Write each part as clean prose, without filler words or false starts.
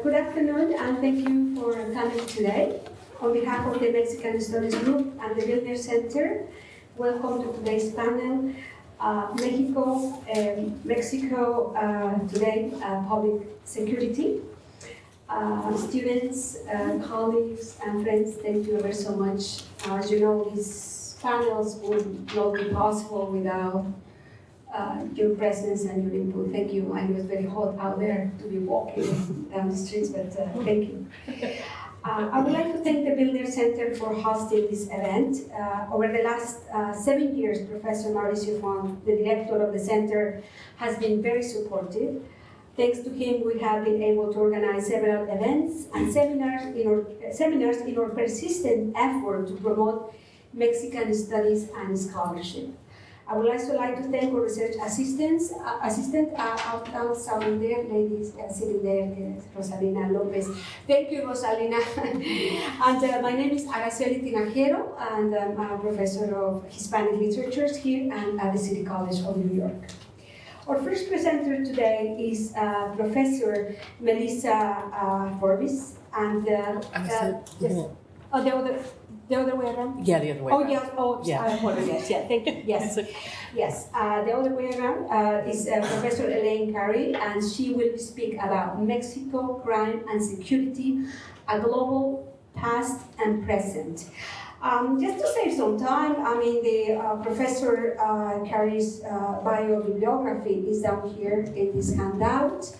Good afternoon, and thank you for coming today. On behalf of the Mexican Studies Group and the Builder Center, welcome to today's panel, Mexico Today, Public Security. Students, colleagues, and friends, thank you ever so much. As you know, these panels would not be possible without your presence and your input. Thank you. I know it's very hot out there to be walking down the streets, but thank you. I would like to thank the Builder Center for hosting this event. Over the last 7 years, Professor Mauricio Font, the director of the center, has been very supportive. Thanks to him, we have been able to organize several events and seminars in our persistent effort to promote Mexican studies and scholarship. I would also like to thank our research assistant outside there, ladies sitting there, Rosalina Lopez. Thank you, Rosalina. And my name is Araceli Tinajero, and I'm a professor of Hispanic literatures here and at the City College of New York. Our first presenter today is Professor Melissa Forbis, and the other way around? Yeah, the other way around. Yes, thank you. Yes. The other way around is Professor Elaine Carey, and she will speak about Mexico, crime and security, a global past and present. Just to save some time, I mean, the Professor Carey's biobibliography is down here in this handout.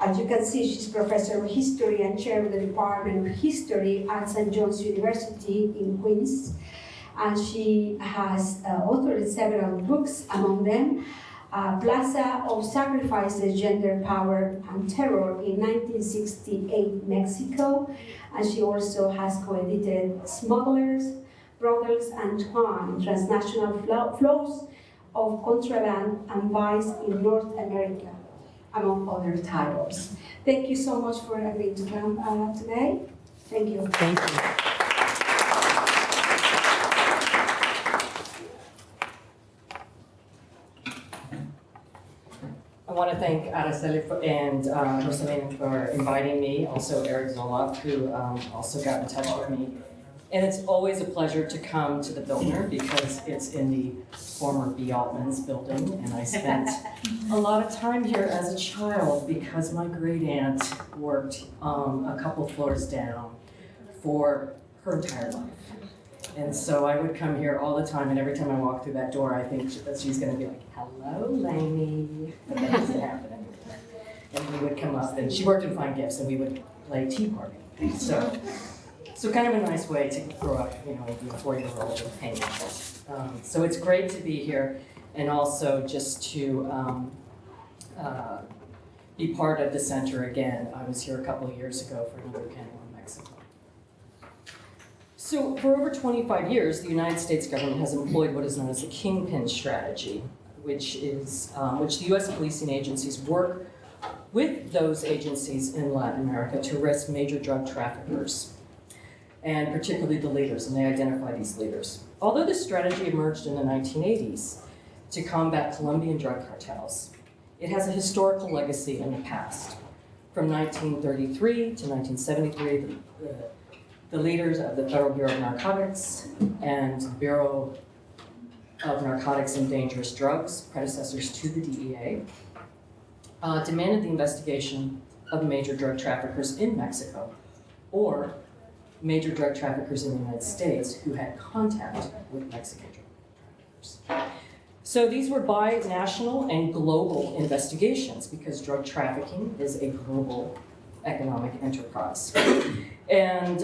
As you can see, she's Professor of History and Chair of the Department of History at St. John's University in Queens. And she has authored several books, among them Plaza of Sacrifices, Gender, Power, and Terror in 1968 Mexico. And she also has co-edited Smugglers, Brothels, and Twine, Transnational Flows of Contraband and Vice in North America, among other titles. Thank you so much for agreeing to come today. Thank you. Thank you. I want to thank Araceli and Rosalina for inviting me, also Eric Zoloff, who also got in touch with me. And it's always a pleasure to come to the Builder because it's in the former B. Altman's building, and I spent a lot of time here as a child because my great aunt worked a couple floors down for her entire life. And so I would come here all the time, and every time I walk through that door, I think that she's going to be like, "Hello, Elaine." But that doesn't happen. And we would come up, and she worked in Fine Gifts, and we would play tea party. So kind of a nice way to grow up, you know, be a 4-year-old and hang out. So it's great to be here, and also just to be part of the center again. I was here a couple of years ago for another panel in Mexico. So for over 25 years, the United States government has employed what is known as the kingpin strategy, which the U.S. policing agencies work with those agencies in Latin America to arrest major drug traffickers, and particularly the leaders, and they identify these leaders. Although this strategy emerged in the 1980s to combat Colombian drug cartels, it has a historical legacy in the past. From 1933 to 1973, the leaders of the Federal Bureau of Narcotics and the Bureau of Narcotics and Dangerous Drugs, predecessors to the DEA, demanded the investigation of major drug traffickers in Mexico, or major drug traffickers in the United States who had contact with Mexican drug traffickers. So these were binational and global investigations because drug trafficking is a global economic enterprise. And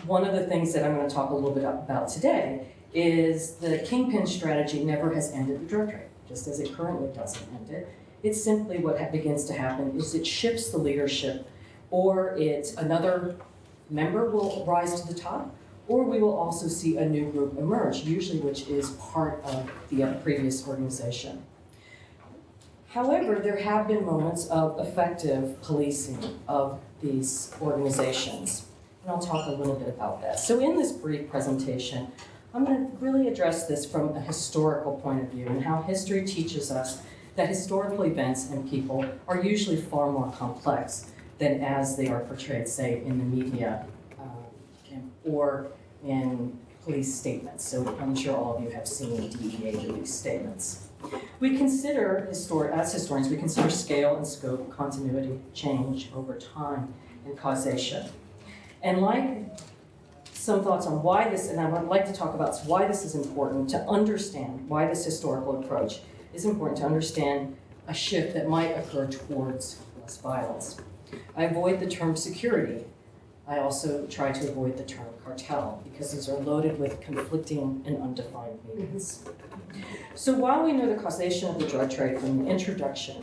one of the things that I'm going to talk a little bit about today is the kingpin strategy never has ended the drug trade, just as it currently doesn't end it. It's simply what begins to happen is it shifts the leadership, or another member will rise to the top, or we will also see a new group emerge, usually which is part of the previous organization. However, there have been moments of effective policing of these organizations, and I'll talk a little bit about that. So in this brief presentation, I'm going to really address this from a historical point of view and how history teaches us that historical events and people are usually far more complex than as they are portrayed, say, in the media or in police statements. So I'm sure all of you have seen DEA release statements. We consider, as historians, we consider scale and scope, continuity, change over time, and causation. And like some thoughts on why this, and I would like to talk about why this is important to understand, why this historical approach is important to understand a shift that might occur towards less violence. I avoid the term security. I also try to avoid the term cartel because these are loaded with conflicting and undefined meanings. So while we know the causation of the drug trade from the introduction,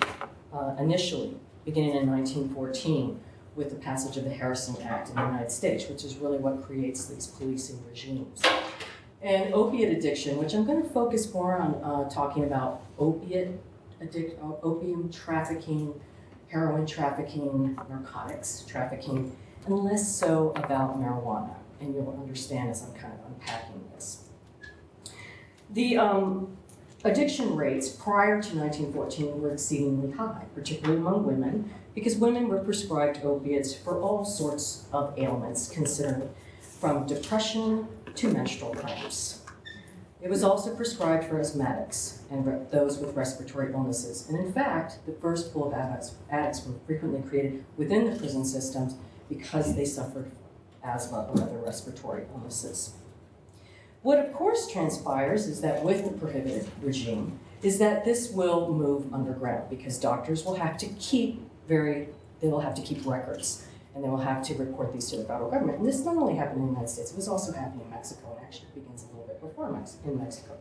initially beginning in 1914 with the passage of the Harrison Act in the United States, which is really what creates these policing regimes. And opiate addiction, which I'm going to focus more on talking about opium trafficking, heroin trafficking, narcotics trafficking, and less so about marijuana. And you'll understand as I'm kind of unpacking this. The addiction rates prior to 1914 were exceedingly high, particularly among women, because women were prescribed opiates for all sorts of ailments, considered from depression to menstrual cramps. It was also prescribed for asthmatics and those with respiratory illnesses. And in fact, the first pool of addicts were frequently created within the prison systems because they suffered asthma or other respiratory illnesses. What of course transpires is that with the prohibited regime is that this will move underground because doctors will have to keep records and they will have to report these to the federal government. And this not only happened in the United States, it was also happening in Mexico, and actually begins a little bit before in Mexico.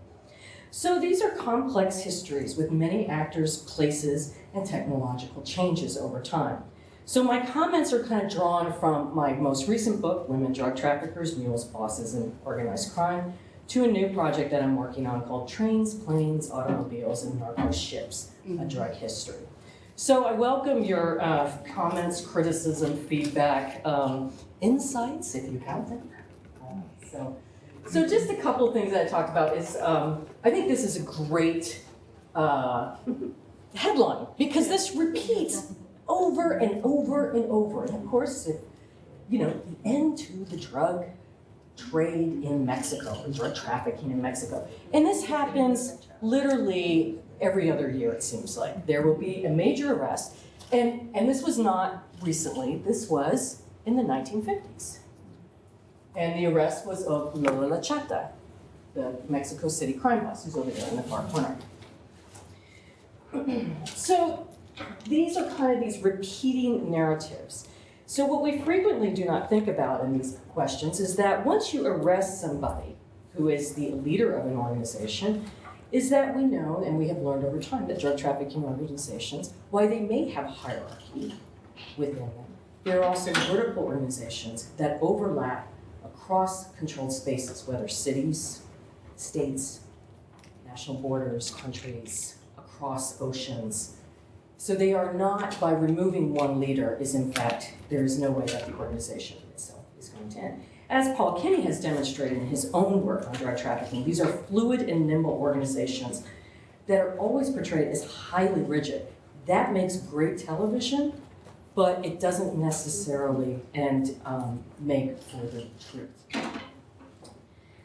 So these are complex histories with many actors, places, and technological changes over time. So my comments are kind of drawn from my most recent book, Women Drug Traffickers, Mules, Bosses, and Organized Crime, to a new project that I'm working on called Trains, Planes, Automobiles, and Narco Ships, a Drug History. So I welcome your comments, criticism, feedback, insights, if you have them. So just a couple of things that I talked about is, I think this is a great headline, because this repeats over and over and over. And of course, the end to the drug trade in Mexico, or drug trafficking in Mexico. And this happens literally every other year, it seems like. There will be a major arrest, and this was not recently, this was in the 1950s. And the arrest was of Lola La Chata, the Mexico City crime boss, who's over there in the far corner. So these are kind of these repeating narratives. So what we frequently do not think about in these questions is that once you arrest somebody who is the leader of an organization, is that we know, and we have learned over time, that drug trafficking organizations, while they may have hierarchy within them, there are also vertical organizations that overlap across controlled spaces, whether cities, states, national borders, countries, across oceans. So they are not, by removing one leader, is in fact, there is no way that the organization itself is going to end. As Paul Kinney has demonstrated in his own work on drug trafficking, these are fluid and nimble organizations that are always portrayed as highly rigid. That makes great television, but it doesn't necessarily make for the truth.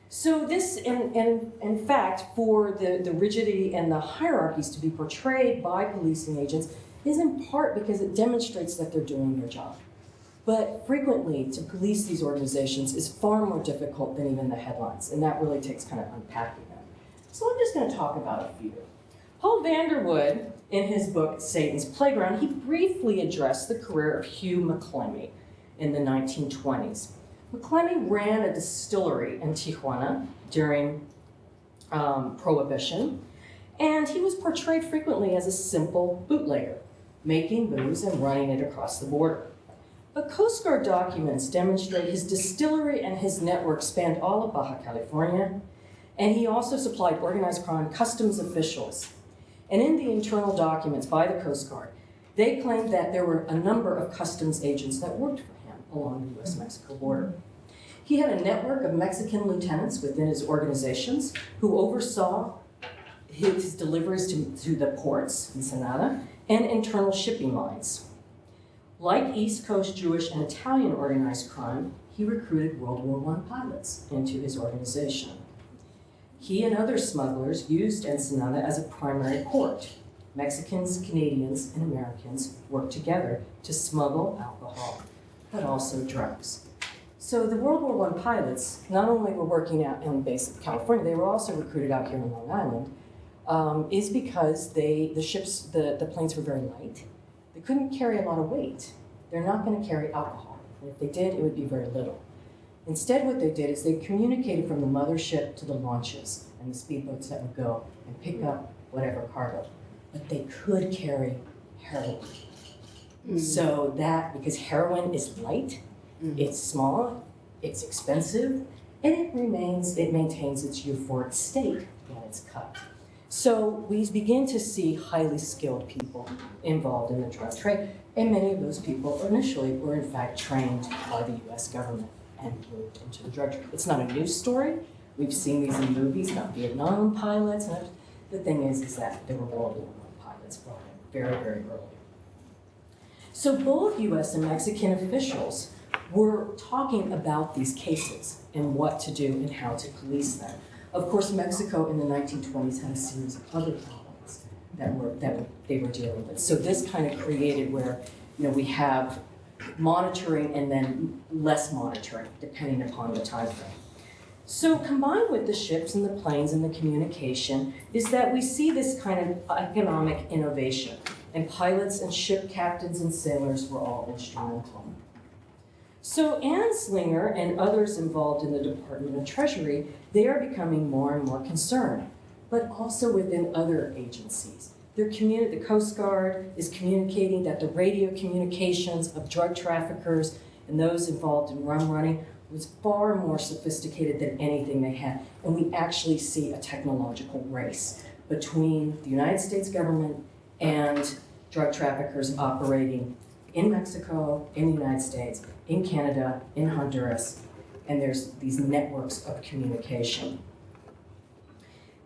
So this, in fact, for the rigidity and the hierarchies to be portrayed by policing agents is in part because it demonstrates that they're doing their job. But frequently, to police these organizations is far more difficult than even the headlines, and that really takes kind of unpacking them. So I'm just going to talk about a few. Paul Vanderwood, in his book, Satan's Playground, he briefly addressed the career of Hugh McClemmy in the 1920s. McClemmy ran a distillery in Tijuana during Prohibition, and he was portrayed frequently as a simple bootlegger, making booze and running it across the border. But Coast Guard documents demonstrate his distillery and his network spanned all of Baja California, and he also supplied organized crime customs officials. And in the internal documents by the Coast Guard, they claimed that there were a number of customs agents that worked for him along the US-Mexico border. He had a network of Mexican lieutenants within his organizations who oversaw his deliveries to the ports, Ensenada, and internal shipping lines. Like East Coast Jewish and Italian organized crime, he recruited World War I pilots into his organization. He and other smugglers used Ensenada as a primary port. Mexicans, Canadians, and Americans worked together to smuggle alcohol, but also drugs. So the World War I pilots not only were working out on the base of California, they were also recruited out here in Long Island, is because the planes were very light. They couldn't carry a lot of weight. They're not going to carry alcohol. And if they did, it would be very little. Instead, what they did is they communicated from the mothership to the launches and the speedboats that would go and pick up whatever cargo. But they could carry heroin. So that, because heroin is light, it's small, it's expensive, and it maintains its euphoric state when it's cut. So we begin to see highly skilled people involved in the drug trade, and many of those people initially were in fact trained by the US government and moved into the drug trade. It's not a news story. We've seen these in movies about Vietnam pilots. And the thing is that there were World War I pilots brought in very, very early. So both US and Mexican officials were talking about these cases and what to do and how to police them. Of course, Mexico in the 1920s had a series of other problems that they were dealing with. So this kind of created where, we have monitoring and then less monitoring, depending upon the time frame. So combined with the ships and the planes and the communication is that we see this kind of economic innovation, and pilots and ship captains and sailors were all instrumental. So Anslinger and others involved in the Department of Treasury, they are becoming more and more concerned, but also within other agencies. The Coast Guard is communicating that the radio communications of drug traffickers and those involved in rum running was far more sophisticated than anything they had. And we actually see a technological race between the United States government and drug traffickers operating in Mexico, in the United States, in Canada, in Honduras, and there's these networks of communication.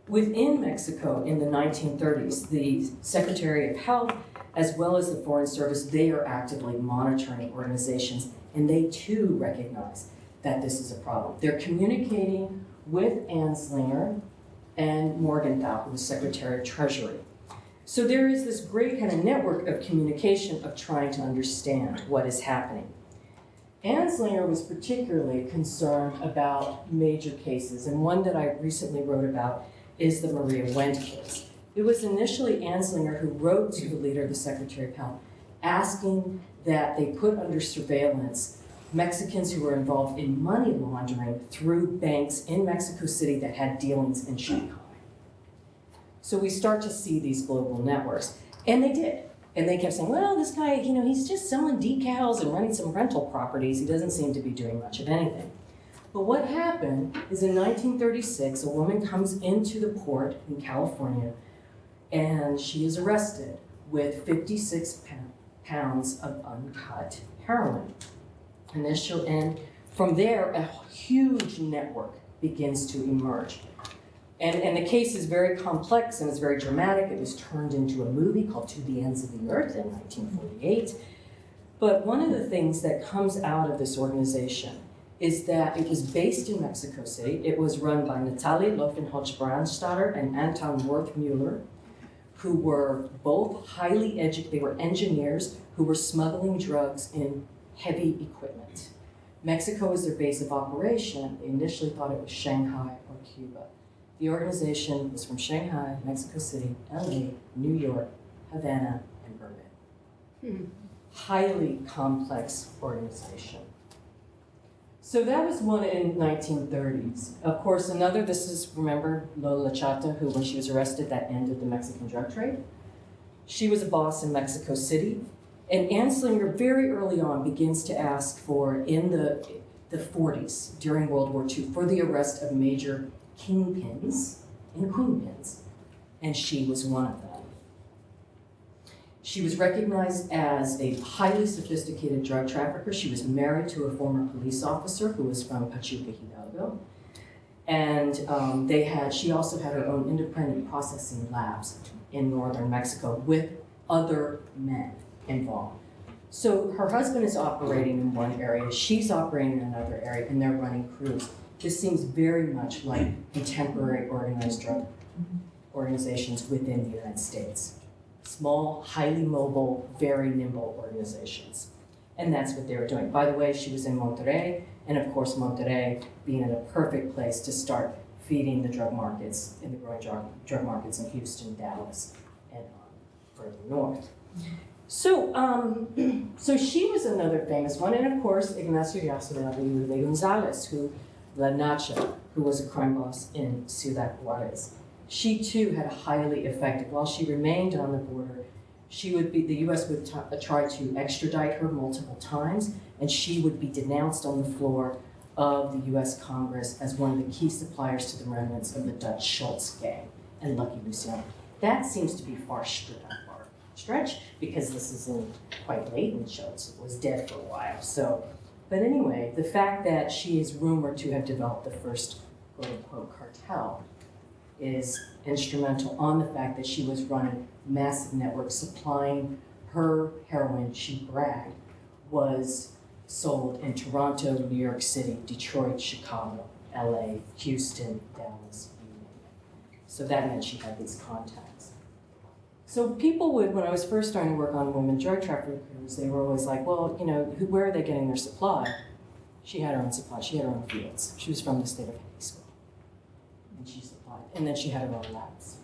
Within Mexico in the 1930s, the Secretary of Health, as well as the Foreign Service, they are actively monitoring organizations, and they too recognize that this is a problem. They're communicating with Anslinger and Morgenthau, who was Secretary of Treasury. So there is this great kind of network of communication of trying to understand what is happening. Anslinger was particularly concerned about major cases, and one that I recently wrote about is the Maria Wendt case. It was initially Anslinger who wrote to the leader of the Secretary of Health asking that they put under surveillance Mexicans who were involved in money laundering through banks in Mexico City that had dealings in Shanghai. So we start to see these global networks, and they did. And they kept saying, well, this guy, he's just selling decals and running some rental properties. He doesn't seem to be doing much of anything. But what happened is in 1936, a woman comes into the port in California, and she is arrested with 56 pounds of uncut heroin. And from there, a huge network begins to emerge. And the case is very complex and it's very dramatic. It was turned into a movie called To the Ends of the Earth in 1948. But one of the things that comes out of this organization is that it was based in Mexico City. It was run by Natalie Loefenholz-Brandstatter and Anton Worth-Mueller, who were both highly educated. They were engineers who were smuggling drugs in heavy equipment. Mexico was their base of operation. They initially thought it was Shanghai or Cuba. The organization was from Shanghai, Mexico City, LA, New York, Havana, and Berlin. Highly complex organization. So that was one in 1930s. Of course, another, remember Lola Chata, who when she was arrested, that ended the Mexican drug trade. She was a boss in Mexico City. And Anslinger very early on begins to ask for, in the 40s, during World War II, for the arrest of major kingpins and queenpins, and she was one of them. She was recognized as a highly sophisticated drug trafficker. She was married to a former police officer who was from Pachuca, Hidalgo. And she also had her own independent processing labs in northern Mexico with other men involved. So her husband is operating in one area, she's operating in another area, and they're running crews. This seems very much like contemporary organized drug organizations within the United States. Small, highly mobile, very nimble organizations. And that's what they were doing. By the way, she was in Monterrey, and of course Monterrey being in a perfect place to start feeding the drug markets, in the growing drug markets in Houston, Dallas, and further north. So, so she was another famous one, and of course Ignacio de Gonzalez, La Nacha, who was a crime boss in Ciudad Juarez. She too had a highly effective, while she remained on the border, the US would try to extradite her multiple times, and she would be denounced on the floor of the US Congress as one of the key suppliers to the remnants of the Dutch Schultz gang and Lucky Luciano. That seems to be far stretch, because this is quite late in Schultz. It was dead for a while. So, but anyway, the fact that she is rumored to have developed the first quote-unquote cartel is instrumental on the fact that she was running massive networks supplying her heroin, she bragged, was sold in Toronto, New York City, Detroit, Chicago, LA, Houston, Dallas, you name it. So that meant she had these contacts. So people would, when I was first starting to work on women drug traffickers, they were always like, well, you know, where are they getting their supply? She had her own supply, she had her own fields. She was from the state of Jalisco, and she supplied, and then she had her own labs.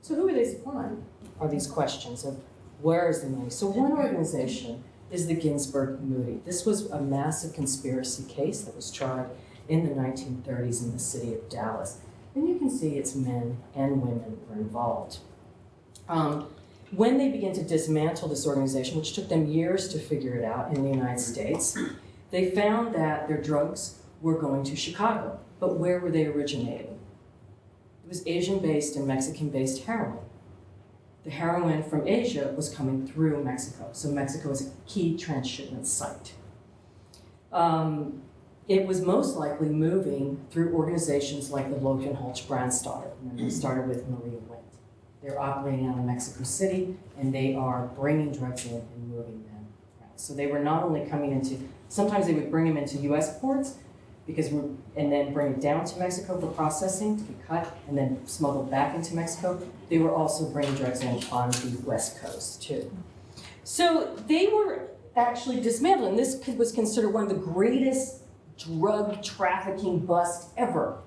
So who are they supplying? Are these questions of where is the money? So one organization is the Ginsburg-Moody. This was a massive conspiracy case that was tried in the 1930s in the city of Dallas. And you can see it's men and women were involved. When they began to dismantle this organization, which took them years to figure it out in the United States, they found that their drugs were going to Chicago. But where were they originating? It was Asian-based and Mexican-based heroin. The heroin from Asia was coming through Mexico, so Mexico was a key transshipment site. It was most likely moving through organizations like the Logan-Holtz-Brandstatter, and they started with Maria Wendt. They're operating out of Mexico City, and they are bringing drugs in and moving them around. So they were not only coming into, sometimes they would bring them into US ports, and then bring it down to Mexico for processing, to be cut, and then smuggled back into Mexico. They were also bringing drugs in on the West Coast, too. So they were actually dismantled, and this was considered one of the greatest drug trafficking busts ever.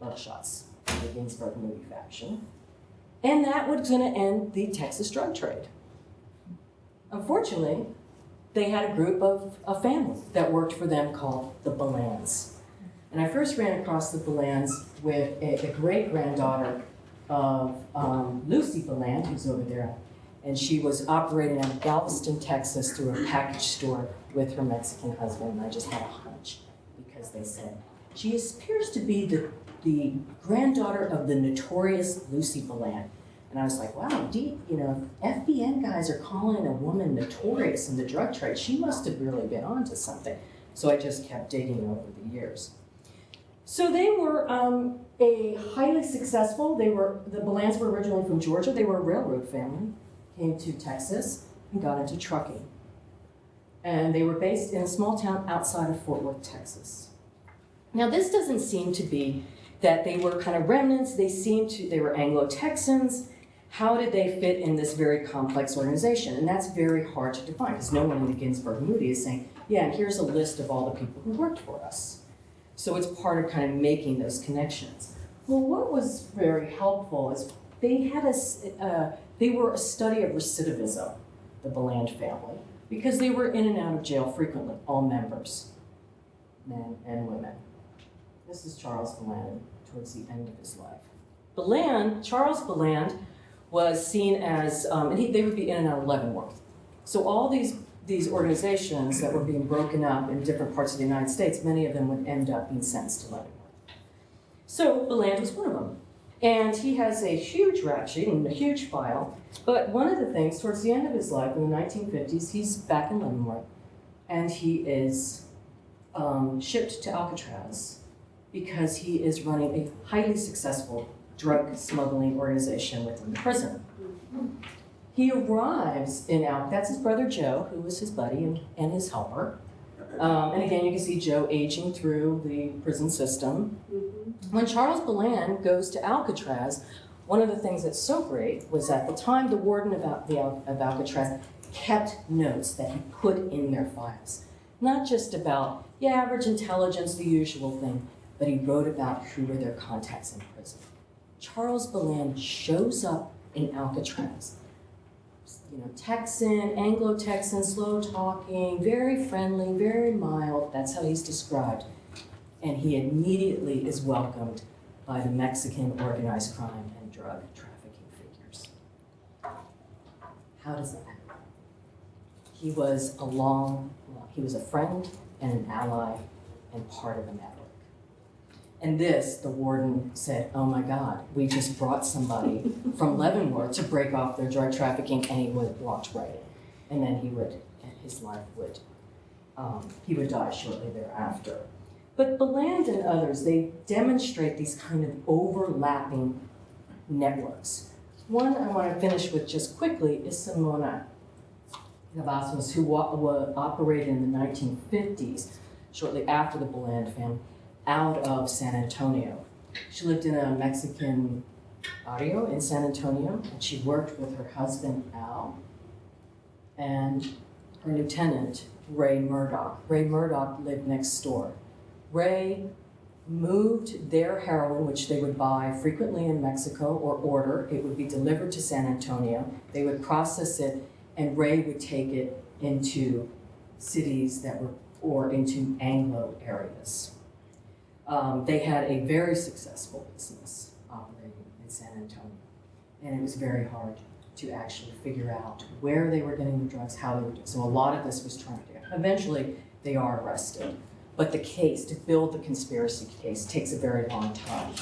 A lot of shots in the Ginsburg-Moody faction. And that was going to end the Texas drug trade. Unfortunately, they had a group of a family that worked for them called the Belands. And I first ran across the Belands with a great-granddaughter of Lucy Beland, who's over there. And she was operating out of Galveston, Texas through a package store with her Mexican husband. And I just had a hunch because they said, she appears to be the granddaughter of the notorious Lucy Beland. And I was like, wow, FBN guys are calling a woman notorious in the drug trade. She must have really been onto something. So I just kept digging over the years. So they were a highly successful, the Belands were originally from Georgia. They were a railroad family, came to Texas and got into trucking. And they were based in a small town outside of Fort Worth, Texas. Now this doesn't seem to be that they were kind of remnants. They were Anglo-Texans. How did they fit in this very complex organization? And that's very hard to define because no one in the Ginsburg-Moody is saying, yeah, and here's a list of all the people who worked for us. So it's part of kind of making those connections. Well, what was very helpful is they were a study of recidivism, the Beland family, because they were in and out of jail frequently, all members, men and women. This is Charles Beland towards the end of his life. Charles Beland was seen as, they would be in and out of Leavenworth. So all these organizations that were being broken up in different parts of the United States, many of them would end up being sentenced to Leavenworth. So Beland was one of them. And he has a huge rap sheet and a huge file. But one of the things, towards the end of his life, in the 1950s, he's back in Leavenworth. And he is shipped to Alcatraz because he is running a highly successful drug smuggling organization within the prison. He arrives in that's his brother Joe, who was his buddy and his helper. And again, you can see Joe aging through the prison system. When Charles Bland goes to Alcatraz, one of the things that's so great was at the time the warden of Alcatraz kept notes that he put in their files. Not just about the average intelligence, the usual thing, but he wrote about who were their contacts in prison. Charles Bland shows up in Alcatraz. Texan, Anglo-Texan, slow-talking, very friendly, very mild. That's how he's described. And he immediately is welcomed by the Mexican organized crime and drug trafficking figures. How does that happen? He was a friend and an ally and part of a network. And this, the warden said, oh my God, we just brought somebody from Leavenworth to break off their drug trafficking, and he would walk right in. And then his life would, he would die shortly thereafter. But Bland and others, they demonstrate these kind of overlapping networks. One I want to finish with just quickly is Simona Cavazos, who operated in the 1950s, shortly after the Bland family, out of San Antonio. She lived in a Mexican barrio in San Antonio, and she worked with her husband, Al, and her lieutenant, Ray Murdoch. Ray Murdoch lived next door. Ray moved their heroin, which they would buy frequently in Mexico or order. It would be delivered to San Antonio. They would process it, and Ray would take it into cities or into Anglo areas. They had a very successful business operating in San Antonio, and it was very hard to actually figure out where they were getting the drugs, how they were doing. So a lot of this was tracked down. Eventually, they are arrested, but the case, to build the conspiracy case, takes a very long time.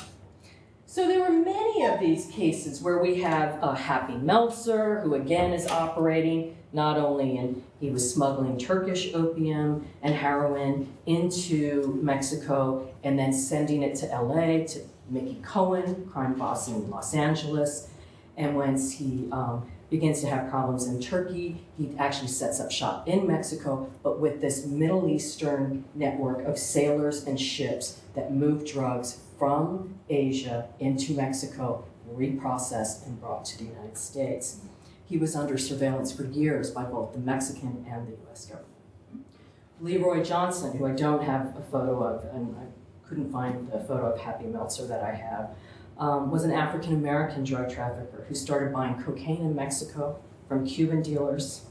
So there were many of these cases where we have Happy Meltzer, who again is operating not only he was smuggling Turkish opium and heroin into Mexico and then sending it to LA to Mickey Cohen, crime boss in Los Angeles. And once he begins to have problems in Turkey, he actually sets up shop in Mexico, but with this Middle Eastern network of sailors and ships that move drugs from Asia into Mexico, reprocessed and brought to the United States. He was under surveillance for years by both the Mexican and the US government. Leroy Johnson, who I don't have a photo of, and I couldn't find the photo of Happy Meltzer that I have, was an African-American drug trafficker who started buying cocaine in Mexico from Cuban dealers.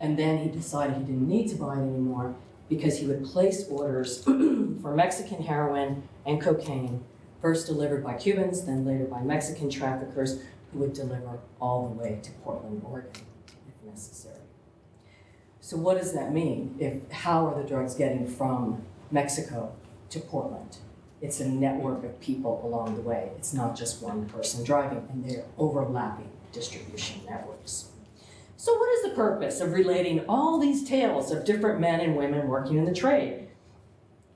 And then he decided he didn't need to buy it anymore because he would place orders for Mexican heroin and cocaine, first delivered by Cubans, then later by Mexican traffickers who would deliver all the way to Portland, Oregon, if necessary. So what does that mean? How are the drugs getting from Mexico to Portland? It's a network of people along the way. It's not just one person driving, and they're overlapping distribution networks. So what is the purpose of relating all these tales of different men and women working in the trade?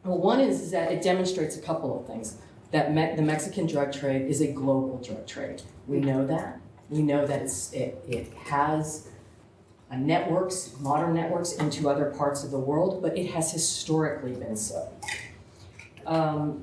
Well, one is that it demonstrates a couple of things. That the Mexican drug trade is a global drug trade. We know that. We know that it has networks, modern networks into other parts of the world, but it has historically been so.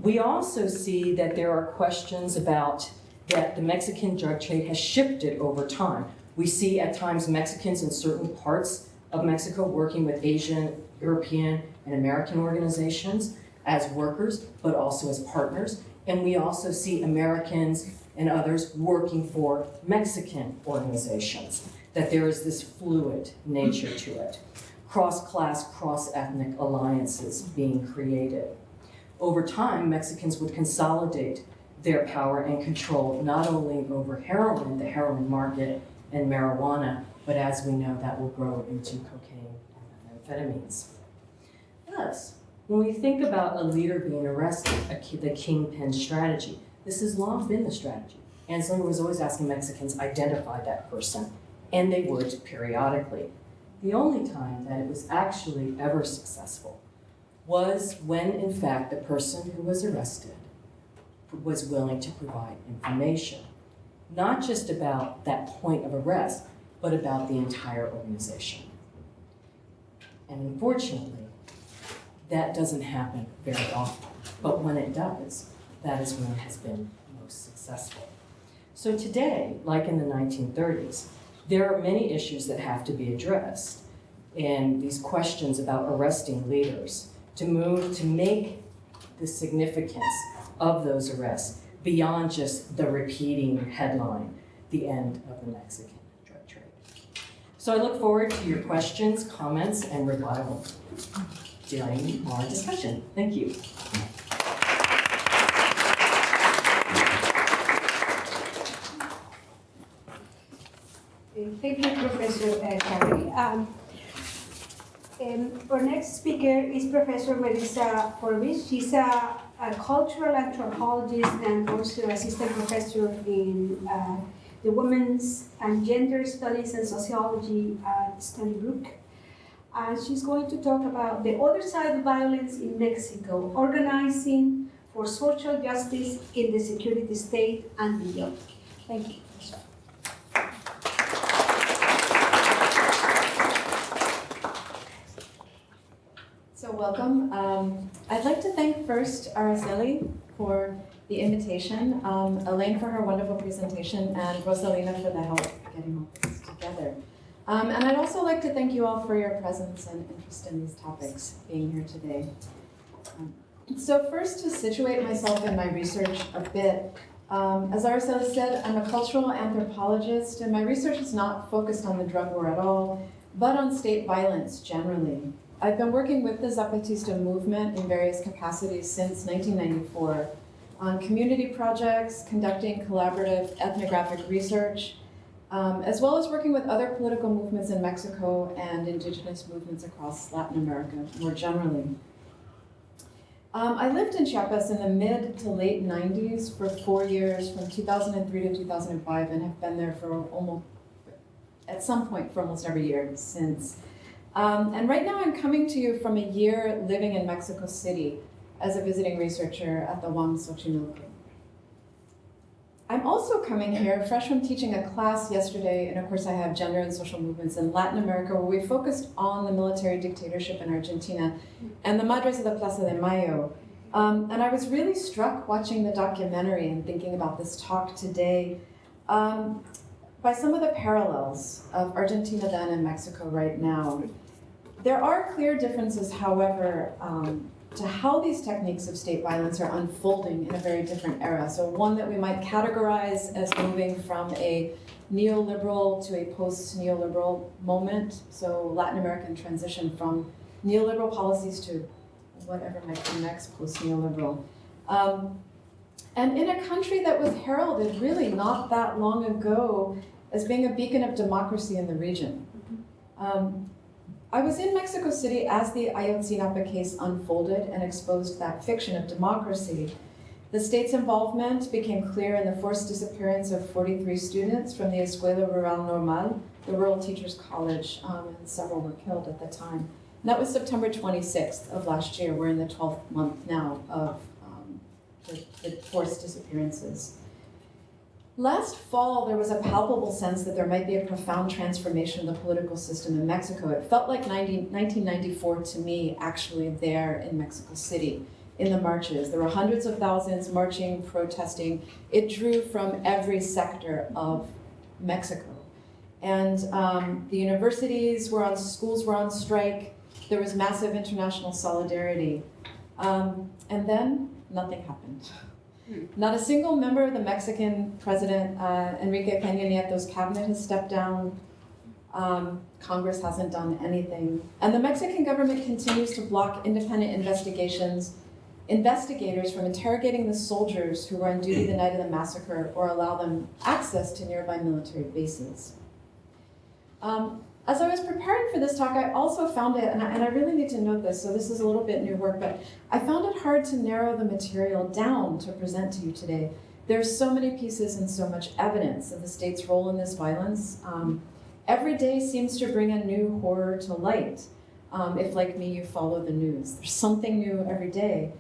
We also see that there are questions about that the Mexican drug trade has shifted over time. We see at times Mexicans in certain parts of Mexico working with Asian, European, and American organizations as workers, but also as partners. And we also see Americans and others working for Mexican organizations, that there is this fluid nature to it. Cross-class, cross-ethnic alliances being created. Over time, Mexicans would consolidate their power and control not only over heroin, the heroin market, and marijuana, but as we know, that will grow into cocaine and amphetamines. Thus, when we think about a leader being arrested, the kingpin strategy, this has long been the strategy. Anslinger was always asking Mexicans identify that person, and they would periodically. The only time that it was actually ever successful was when, in fact, the person who was arrested was willing to provide information, not just about that point of arrest, but about the entire organization. And unfortunately, that doesn't happen very often, but when it does, that is when it has been most successful. So today, like in the 1930s, there are many issues that have to be addressed, and these questions about arresting leaders to make the significance of those arrests beyond just the repeating headline, the end of the Mexican drug trade. So I look forward to your questions, comments, and rebuttal during our discussion. Thank you. Thank you, Professor Carey. Our next speaker is Professor Melissa Forbis. She's a cultural anthropologist and also assistant professor in the Women's and Gender Studies and Sociology study group. And she's going to talk about the other side of violence in Mexico, organizing for social justice in the security state and beyond. Thank you. So welcome. I'd like to thank first Araceli for the invitation, Elaine for her wonderful presentation, and Rosalina for the help getting all this together. And I'd also like to thank you all for your presence and interest in these topics, being here today. So first, to situate myself in my research a bit, as Araceli said, I'm a cultural anthropologist, and my research is not focused on the drug war at all, but on state violence generally. I've been working with the Zapatista movement in various capacities since 1994 on community projects, conducting collaborative ethnographic research, as well as working with other political movements in Mexico and indigenous movements across Latin America more generally. I lived in Chiapas in the mid to late 90s for 4 years, from 2003 to 2005, and have been there for at some point for almost every year since. And right now I'm coming to you from a year living in Mexico City as a visiting researcher at the UAM Xochimilco. I'm also coming here fresh from teaching a class yesterday in a course I have, Gender and Social Movements in Latin America, where we focused on the military dictatorship in Argentina and the Madres of the Plaza de Mayo. And I was really struck watching the documentary and thinking about this talk today by some of the parallels of Argentina then and Mexico right now. There are clear differences, however, to how these techniques of state violence are unfolding in a very different era. So one that we might categorize as moving from a neoliberal to a post-neoliberal moment. So Latin American transition from neoliberal policies to whatever might come next, post-neoliberal. And in a country that was heralded really not that long ago as being a beacon of democracy in the region. I was in Mexico City as the Ayotzinapa case unfolded and exposed that fiction of democracy. The state's involvement became clear in the forced disappearance of 43 students from the Escuela Rural Normal, the rural teachers' college, and several were killed at the time. And that was September 26th of last year. We're in the 12th month now of the forced disappearances. Last fall, there was a palpable sense that there might be a profound transformation of the political system in Mexico. It felt like 1994 to me, actually, there in Mexico City, in the marches. There were hundreds of thousands marching, protesting. It drew from every sector of Mexico. And the universities were on, schools were on strike. There was massive international solidarity. And then nothing happened. Not a single member of the Mexican president, Enrique Peña Nieto's cabinet has stepped down. Congress hasn't done anything. And the Mexican government continues to block independent investigators from interrogating the soldiers who were on duty the night of the massacre or allow them access to nearby military bases. As I was preparing for this talk, I also found it, and I really need to note this, so this is a little bit new work, but I found it hard to narrow the material down to present to you today. There's so many pieces and so much evidence of the state's role in this violence. Every day seems to bring a new horror to light. if, like me, you follow the news. There's something new every day.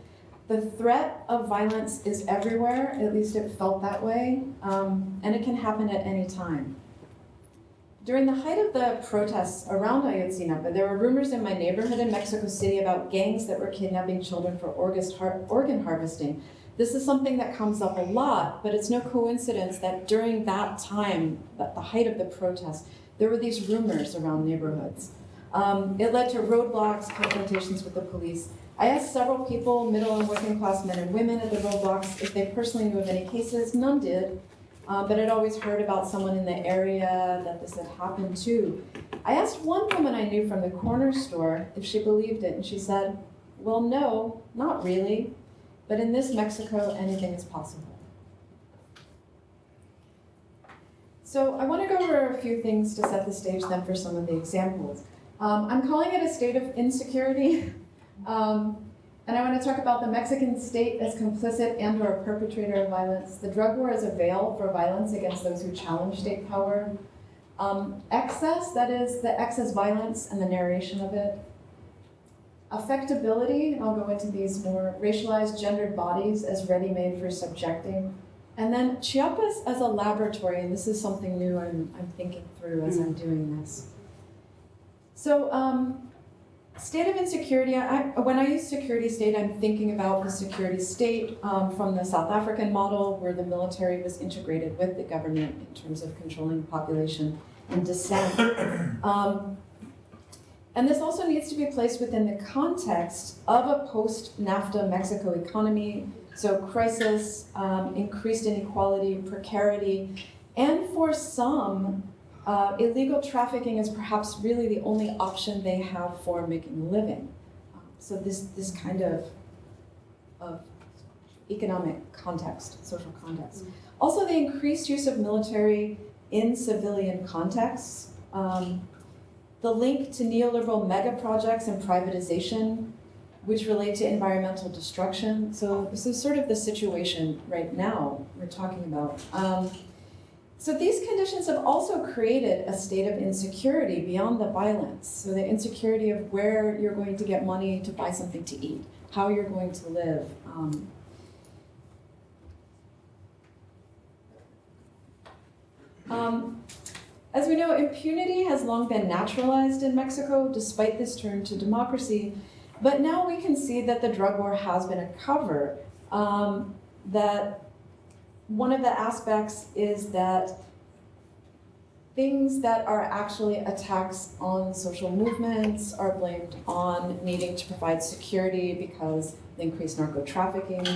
The threat of violence is everywhere, at least it felt that way, and it can happen at any time. During the height of the protests around Ayotzinapa, there were rumors in my neighborhood in Mexico City about gangs that were kidnapping children for organ harvesting. This is something that comes up a lot, but it's no coincidence that during that time, at the height of the protests, there were these rumors around neighborhoods. It led to roadblocks, confrontations with the police. I asked several people, middle and working class men and women at the roadblocks, if they personally knew of any cases. None did, but I'd always heard about someone in the area that this had happened to. I asked one woman I knew from the corner store if she believed it, and she said, well, no, not really, but in this Mexico, anything is possible. So I want to go over a few things to set the stage then for some of the examples. I'm calling it a state of insecurity. And I want to talk about the Mexican state as complicit and or a perpetrator of violence. The drug war is a veil for violence against those who challenge state power. Excess, that is the excess violence and the narration of it. Affectability, I'll go into these more, racialized gendered bodies as ready-made for subjecting. And then Chiapas as a laboratory, and this is something new I'm thinking through as I'm doing this. So, state of insecurity, when I use security state, I'm thinking about the security state from the South African model where the military was integrated with the government in terms of controlling the population and dissent. And this also needs to be placed within the context of a post-NAFTA Mexico economy, so crisis, increased inequality, precarity, and for some, illegal trafficking is perhaps really the only option they have for making a living. So this kind of economic context, social context. Also, the increased use of military in civilian contexts. The link to neoliberal mega projects and privatization, which relate to environmental destruction. So this is sort of the situation right now we're talking about. So these conditions have also created a state of insecurity beyond the violence. So the insecurity of where you're going to get money to buy something to eat, how you're going to live. As we know, impunity has long been naturalized in Mexico, despite this turn to democracy. But now we can see that the drug war has been a cover. That one of the aspects is that things that are actually attacks on social movements are blamed on needing to provide security because of increased narco-trafficking.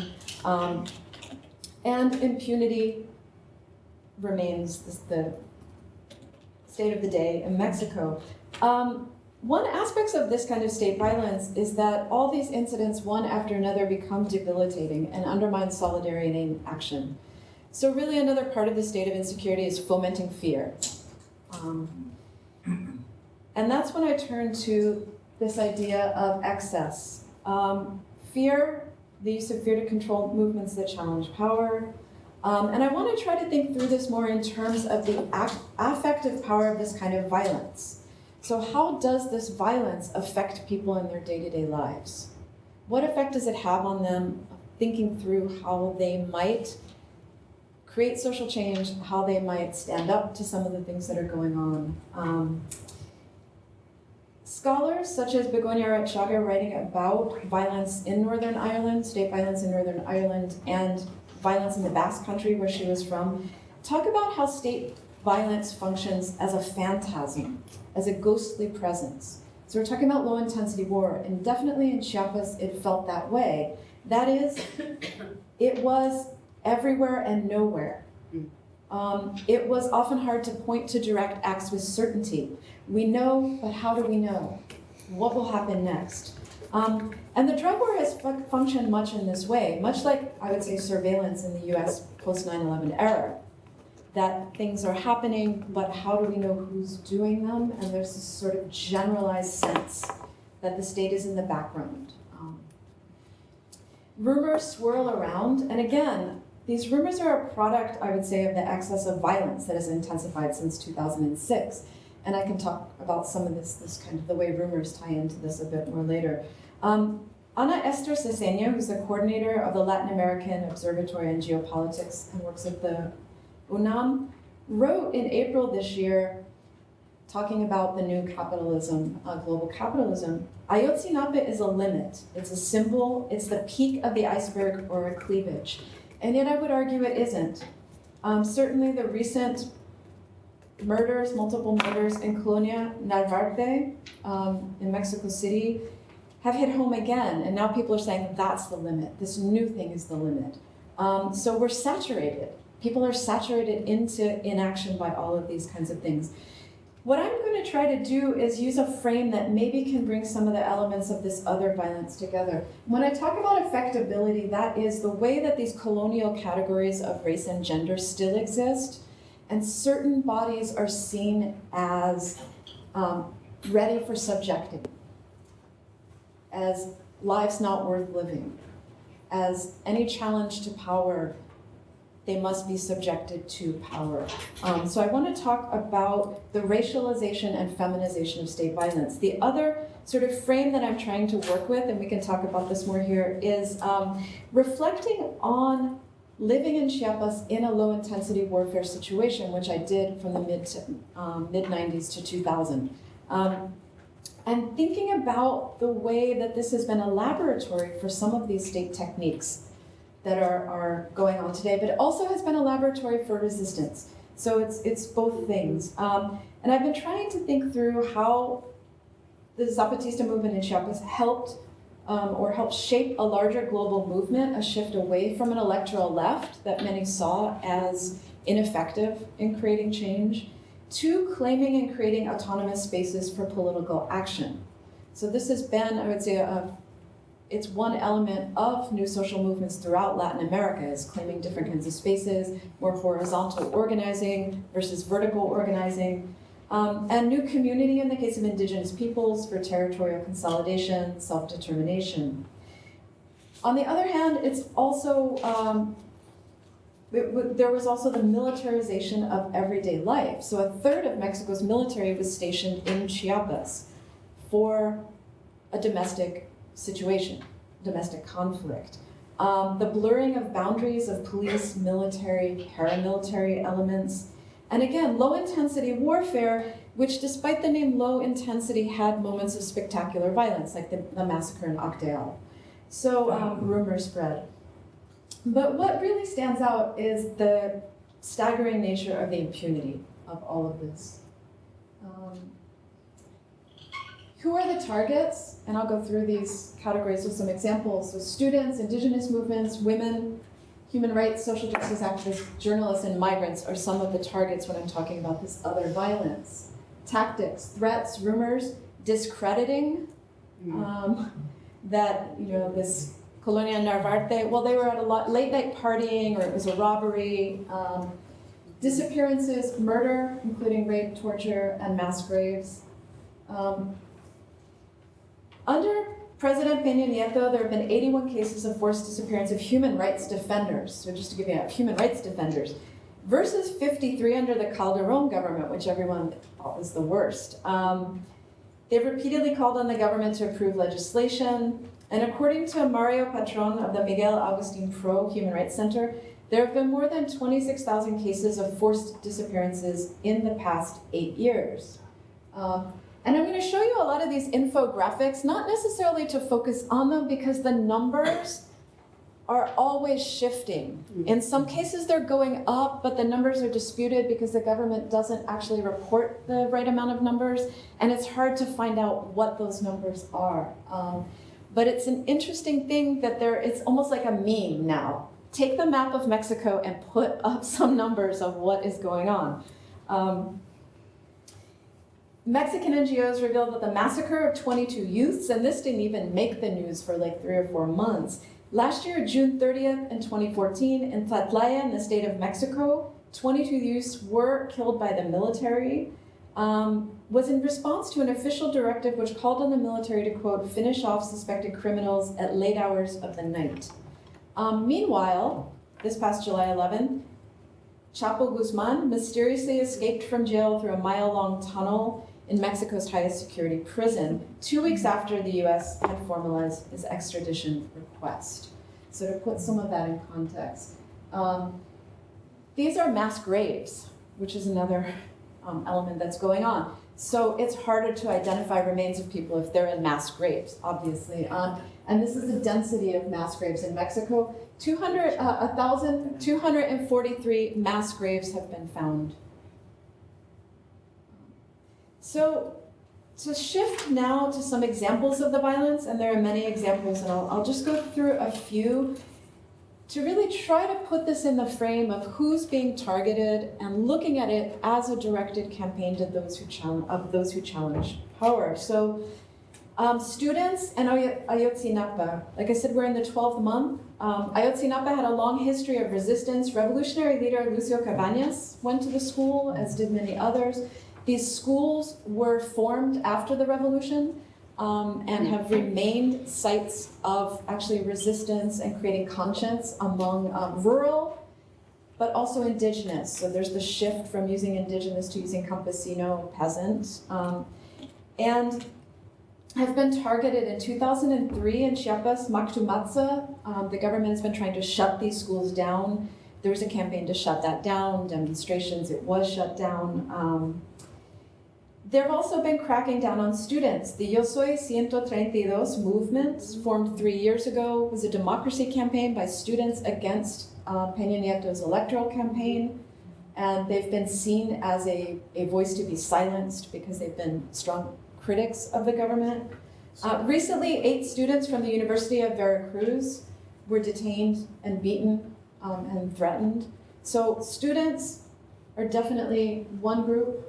And impunity remains the state of the day in Mexico. One aspect of this kind of state violence is that all these incidents, one after another, become debilitating and undermine solidarity and action. So really another part of the state of insecurity is fomenting fear. And that's when I turn to this idea of excess. Fear, the use of fear to control movements that challenge power. And I want to try to think through this more in terms of the affective power of this kind of violence. So how does this violence affect people in their day-to-day lives? What effect does it have on them, thinking through how they might create social change, how they might stand up to some of the things that are going on. Scholars such as Begonia Arrechaga writing about violence in Northern Ireland, state violence in Northern Ireland, and violence in the Basque Country where she was from, talk about how state violence functions as a phantasm, as a ghostly presence. So we're talking about low-intensity war, and definitely in Chiapas it felt that way. That is, it was everywhere and nowhere. It was often hard to point to direct acts with certainty. We know, but how do we know? What will happen next? And the drug war has functioned much in this way, much like, I would say, surveillance in the US post-9/11 era. That things are happening, but how do we know who's doing them? And there's this sort of generalized sense that the state is in the background. Rumors swirl around, and again, these rumors are a product, I would say, of the excess of violence that has intensified since 2006. And I can talk about some of this kind of the way rumors tie into this a bit more later. Ana Esther Ceseña, who's the coordinator of the Latin American Observatory in Geopolitics and works at the UNAM, wrote in April this year, talking about the new capitalism, global capitalism. Ayotzinapa is a limit. It's a symbol. It's the peak of the iceberg or a cleavage. And yet I would argue it isn't. Certainly the recent murders, multiple murders in Colonia Narvarte in Mexico City have hit home again. And now people are saying that's the limit. This new thing is the limit. So we're saturated. People are saturated into inaction by all of these kinds of things. What I'm going to try to do is use a frame that maybe can bring some of the elements of this other violence together. When I talk about affectability, that is the way that these colonial categories of race and gender still exist, and certain bodies are seen as ready for subjecting, as lives not worth living, as any challenge to power, they must be subjected to power. So I want to talk about the racialization and feminization of state violence. The other sort of frame that I'm trying to work with, and we can talk about this more here, is reflecting on living in Chiapas in a low-intensity warfare situation, which I did from the mid-90s to 2000. And thinking about the way that this has been a laboratory for some of these state techniques that are going on today, but it also has been a laboratory for resistance. So it's both things. And I've been trying to think through how the Zapatista movement in Chiapas helped shape a larger global movement, a shift away from an electoral left that many saw as ineffective in creating change, to claiming and creating autonomous spaces for political action. So this has been, I would say, it's one element of new social movements throughout Latin America, is claiming different kinds of spaces, more horizontal organizing versus vertical organizing, and new community in the case of indigenous peoples for territorial consolidation, self-determination. On the other hand, it's also, there was also the militarization of everyday life. So a third of Mexico's military was stationed in Chiapas for a domestic situation, domestic conflict. The blurring of boundaries of police, military, paramilitary elements, and again, low-intensity warfare, which despite the name low intensity had moments of spectacular violence, like the massacre in Acteal. So rumors spread. But what really stands out is the staggering nature of the impunity of all of this. Who are the targets? And I'll go through these categories with some examples. So students, indigenous movements, women, human rights, social justice activists, journalists, and migrants are some of the targets when I'm talking about this other violence. Tactics, threats, rumors, discrediting that, this Colonia Narvarte, well, they were at a late night partying, or it was a robbery. Disappearances, murder, including rape, torture, and mass graves. Under President Peña Nieto, there have been 81 cases of forced disappearance of human rights defenders. So just to give you human rights defenders, versus 53 under the Calderon government, which everyone thought was the worst. They've repeatedly called on the government to approve legislation. And according to Mario Patron of the Miguel Agustin Pro Human Rights Center, there have been more than 26,000 cases of forced disappearances in the past 8 years. And I'm going to show you a lot of these infographics, not necessarily to focus on them, because the numbers are always shifting. In some cases, they're going up, but the numbers are disputed because the government doesn't actually report the right amount of numbers, and it's hard to find out what those numbers are. But it's an interesting thing that it's almost like a meme now. Take the map of Mexico and put up some numbers of what is going on. Mexican NGOs revealed that the massacre of 22 youths, and this didn't even make the news for like 3 or 4 months. Last year, June 30th in 2014, in Tlatlaya, in the state of Mexico, 22 youths were killed by the military, was in response to an official directive which called on the military to, quote, finish off suspected criminals at late hours of the night. Meanwhile, this past July 11, Chapo Guzman mysteriously escaped from jail through a mile-long tunnel in Mexico's highest security prison 2 weeks after the US had formalized his extradition request. So to put some of that in context, these are mass graves, which is another element that's going on. So it's harder to identify remains of people if they're in mass graves, obviously. And this is the density of mass graves in Mexico. 1,243 mass graves have been found. So to shift now to some examples of the violence, and there are many examples, and I'll just go through a few to really try to put this in the frame of who's being targeted and looking at it as a directed campaign to those who challenge power. So students and Ayotzinapa, like I said, we're in the 12th month. Ayotzinapa had a long history of resistance. Revolutionary leader Lucio Cabañas went to the school, as did many others. These schools were formed after the revolution and have remained sites of actually resistance and creating conscience among rural, but also indigenous. So there's the shift from using indigenous to using campesino, peasant, and have been targeted in 2003 in Chiapas, Mactumatza. The government has been trying to shut these schools down. There was a campaign to shut that down, demonstrations, it was shut down. There have also been cracking down on students. The Yo Soy 132 movement, formed 3 years ago, was a democracy campaign by students against Peña Nieto's electoral campaign. And they've been seen as a voice to be silenced because they've been strong critics of the government. Recently, 8 students from the University of Veracruz were detained and beaten and threatened. So students are definitely one group.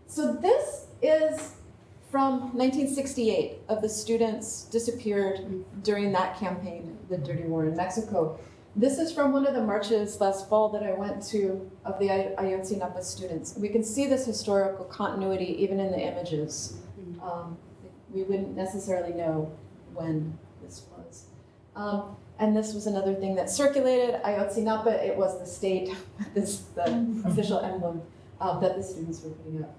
So this is from 1968 of the students disappeared during that campaign, the Dirty War in Mexico. This is from one of the marches last fall that I went to of the Ayotzinapa students. We can see this historical continuity even in the images. We wouldn't necessarily know when this was. And this was another thing that circulated. Ayotzinapa, it was the state, the official emblem that the students were putting up.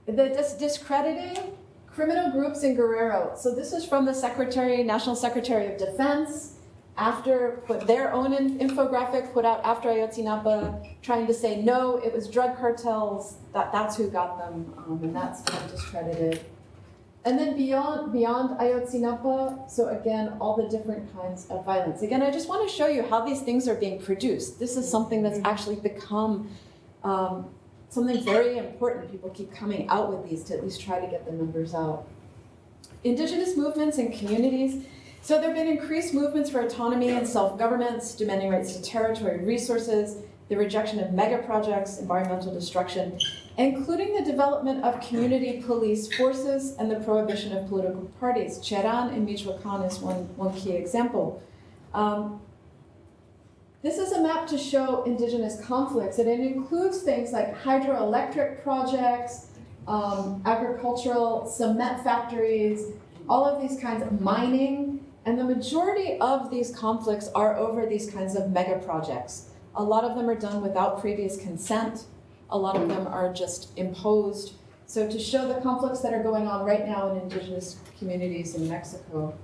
The discrediting criminal groups in Guerrero. So this is from the National Secretary of Defense, after their own infographic put out after Ayotzinapa, trying to say, no, it was drug cartels, that's who got them, and that's kind of discredited. And then beyond Ayotzinapa, so again, all the different kinds of violence. Again, I just want to show you how these things are being produced. This is something that's actually become something very important. People keep coming out with these to at least try to get the numbers out. Indigenous movements and communities. So there have been increased movements for autonomy and self-governments, demanding rights to territory resources, the rejection of mega projects, environmental destruction, including the development of community police forces and the prohibition of political parties. Cheran in Michoacan is one key example. This is a map to show indigenous conflicts, and it includes things like hydroelectric projects, agricultural cement factories, all of these kinds of mining, and the majority of these conflicts are over these kinds of mega projects. A lot of them are done without previous consent. A lot of them are just imposed. So to show the conflicts that are going on right now in indigenous communities in Mexico.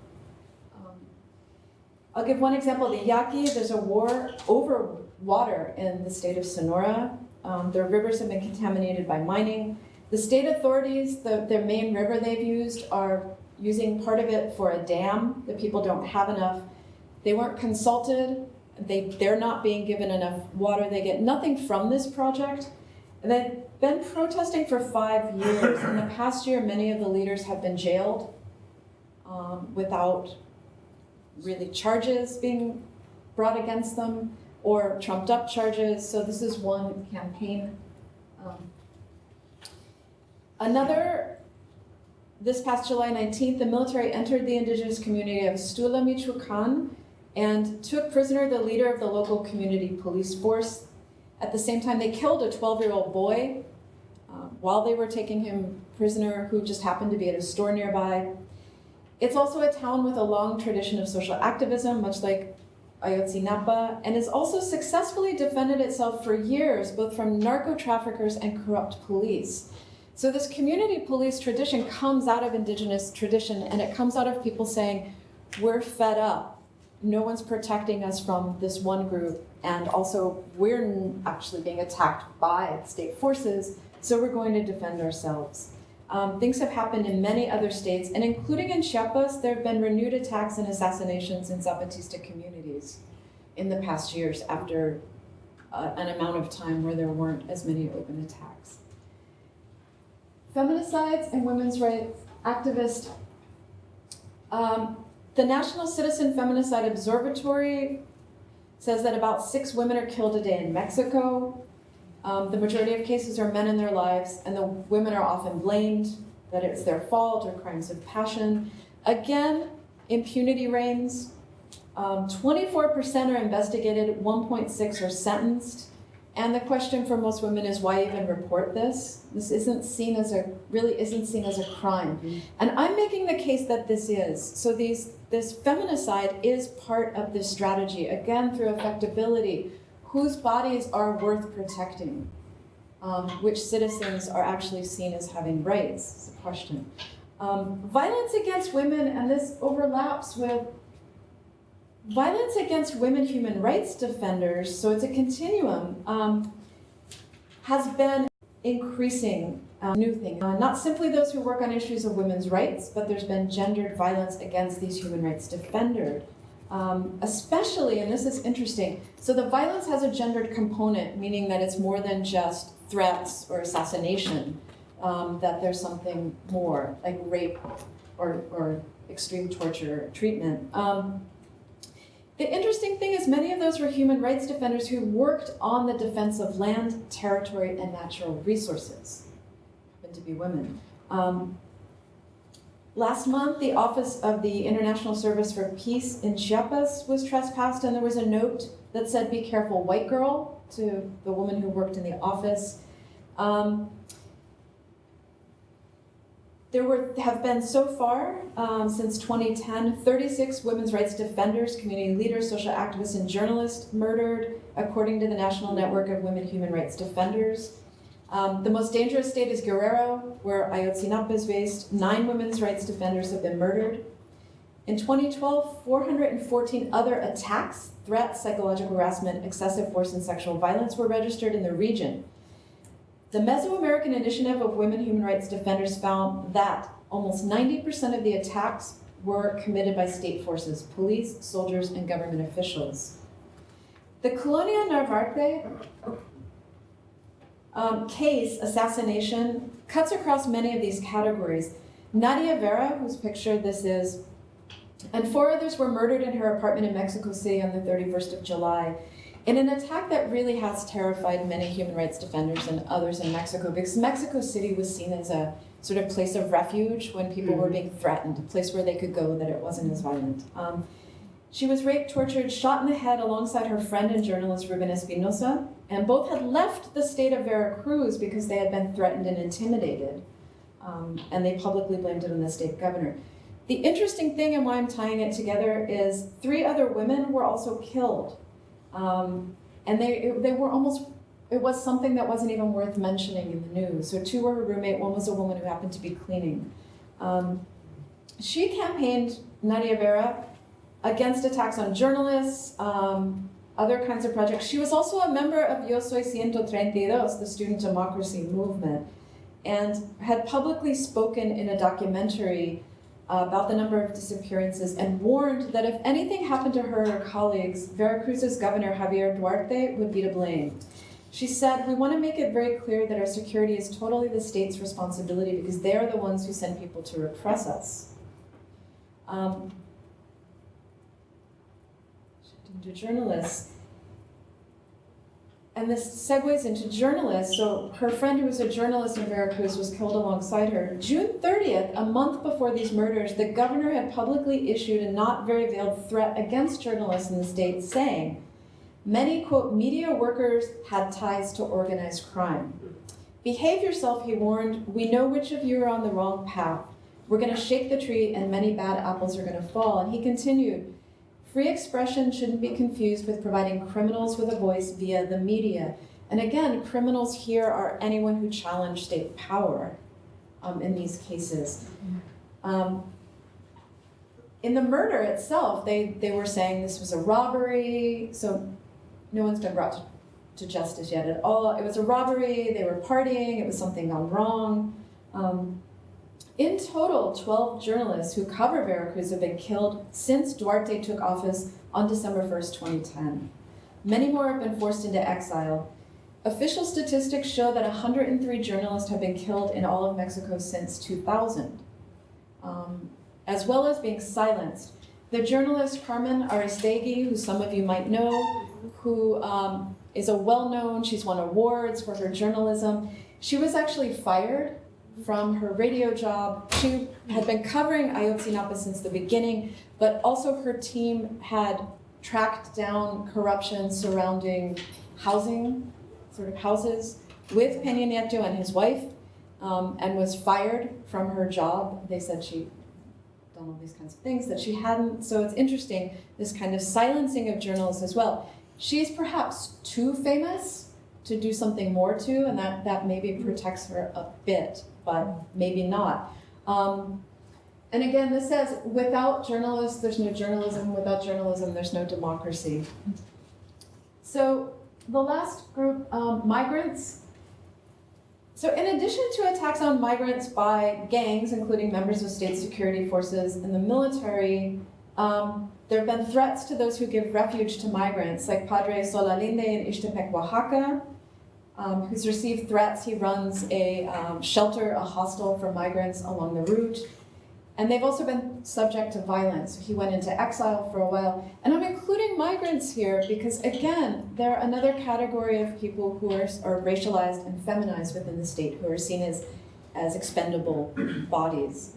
I'll give one example, the Yaqui. There's a war over water in the state of Sonora. Their rivers have been contaminated by mining. The state authorities, their main river they've used, are using part of it for a dam. The people don't have enough. They weren't consulted. They're not being given enough water. They get nothing from this project. And they've been protesting for 5 years. In the past year, many of the leaders have been jailed without really charges being brought against them or trumped up charges. So this is one campaign. This past July 19th, the military entered the indigenous community of Stula, Michoacan, and took prisoner the leader of the local community police force. At the same time, they killed a 12-year-old boy while they were taking him prisoner, who just happened to be at a store nearby. It's also a town with a long tradition of social activism, much like Ayotzinapa, and has also successfully defended itself for years, both from narco traffickers and corrupt police. So this community police tradition comes out of indigenous tradition, and it comes out of people saying, we're fed up. No one's protecting us from this one group, and also we're actually being attacked by state forces, so we're going to defend ourselves. Things have happened in many other states, and including in Chiapas, there have been renewed attacks and assassinations in Zapatista communities in the past years after an amount of time where there weren't as many open attacks. Feminicides and women's rights activists. The National Citizen Feminicide Observatory says that about 6 women are killed a day in Mexico. The majority of cases are men in their lives, and the women are often blamed that it's their fault or crimes of passion. Again, impunity reigns. 24% are investigated, 1.6 are sentenced. And the question for most women is, why even report this? This really isn't seen as a crime. Mm-hmm. And I'm making the case that this is. So this feminicide is part of this strategy, again, through affectability. Whose bodies are worth protecting? Which citizens are actually seen as having rights, is the question. Violence against women, and this overlaps with violence against women human rights defenders, so it's a continuum, has been increasing. New thing. Not simply those who work on issues of women's rights, but there's been gendered violence against these human rights defenders. Especially, and this is interesting, so the violence has a gendered component, meaning that it's more than just threats or assassination, that there's something more, like rape or extreme torture treatment. The interesting thing is many of those were human rights defenders who worked on the defense of land, territory, and natural resources. Happened to be women. Last month, the Office of the International Service for Peace in Chiapas was trespassed, and there was a note that said, "Be careful, white girl," to the woman who worked in the office. There have been so far, since 2010, 36 women's rights defenders, community leaders, social activists, and journalists murdered, according to the National Network of Women Human Rights Defenders. The most dangerous state is Guerrero, where Ayotzinapa is based. 9 women's rights defenders have been murdered. In 2012, 414 other attacks, threats, psychological harassment, excessive force, and sexual violence were registered in the region. The Mesoamerican Initiative of Women Human Rights Defenders found that almost 90% of the attacks were committed by state forces, police, soldiers, and government officials. The Colombian Narvarte case, assassination, cuts across many of these categories. Nadia Vera, whose picture this is, and 4 others were murdered in her apartment in Mexico City on the 31st of July. In an attack that really has terrified many human rights defenders and others in Mexico, because Mexico City was seen as a sort of place of refuge when people were being threatened, a place where they could go that it wasn't as violent. She was raped, tortured, shot in the head alongside her friend and journalist Ruben Espinosa, and both had left the state of Veracruz because they had been threatened and intimidated, and they publicly blamed it on the state governor. The interesting thing, and why I'm tying it together, is 3 other women were also killed. And they were almost, it was something that wasn't even worth mentioning in the news. So 2 were her roommate, 1 was a woman who happened to be cleaning. She campaigned, Nadia Vera, against attacks on journalists, other kinds of projects. She was also a member of Yo Soy 132, the student democracy movement, and had publicly spoken in a documentary about the number of disappearances and warned that if anything happened to her and her colleagues, Veracruz's governor Javier Duarte would be to blame. She said, "We want to make it very clear that our security is totally the state's responsibility because they are the ones who send people to repress us." Shifting to journalists. And this segues into journalists. So her friend who was a journalist in Veracruz was killed alongside her. June 30th, a month before these murders, the governor had publicly issued a not very veiled threat against journalists in the state, saying, many, quote, media workers had ties to organized crime. Behave yourself, he warned. We know which of you are on the wrong path. We're going to shake the tree and many bad apples are going to fall. And he continued, Free expression shouldn't be confused with providing criminals with a voice via the media. And again, criminals here are anyone who challenged state power in these cases. In the murder itself, they were saying this was a robbery, so no one's been brought to justice yet at all. It was a robbery, they were partying, it was something gone wrong. In total, 12 journalists who cover Veracruz have been killed since Duarte took office on December 1st, 2010. Many more have been forced into exile. Official statistics show that 103 journalists have been killed in all of Mexico since 2000, as well as being silenced. The journalist Carmen Aristegui, who some of you might know, who is a well-known, she's won awards for her journalism. She was actually fired from her radio job. She had been covering Ayotzinapa since the beginning, but also her team had tracked down corruption surrounding housing, sort of houses, with Peña Nieto and his wife, and was fired from her job. They said she'd done all these kinds of things that she hadn't. So it's interesting, this kind of silencing of journalists as well. She's perhaps too famous to do something more to, and that maybe protects her a bit, but maybe not. And again, this says, without journalists, there's no journalism. Without journalism, there's no democracy. So the last group, migrants. So in addition to attacks on migrants by gangs, including members of state security forces and the military, there have been threats to those who give refuge to migrants, like Padre Solalinde in Ixtepec, Oaxaca, who's received threats. He runs a shelter, a hostel for migrants along the route. And they've also been subject to violence. He went into exile for a while. And I'm including migrants here because, again, they're another category of people who are racialized and feminized within the state, who are seen as expendable bodies.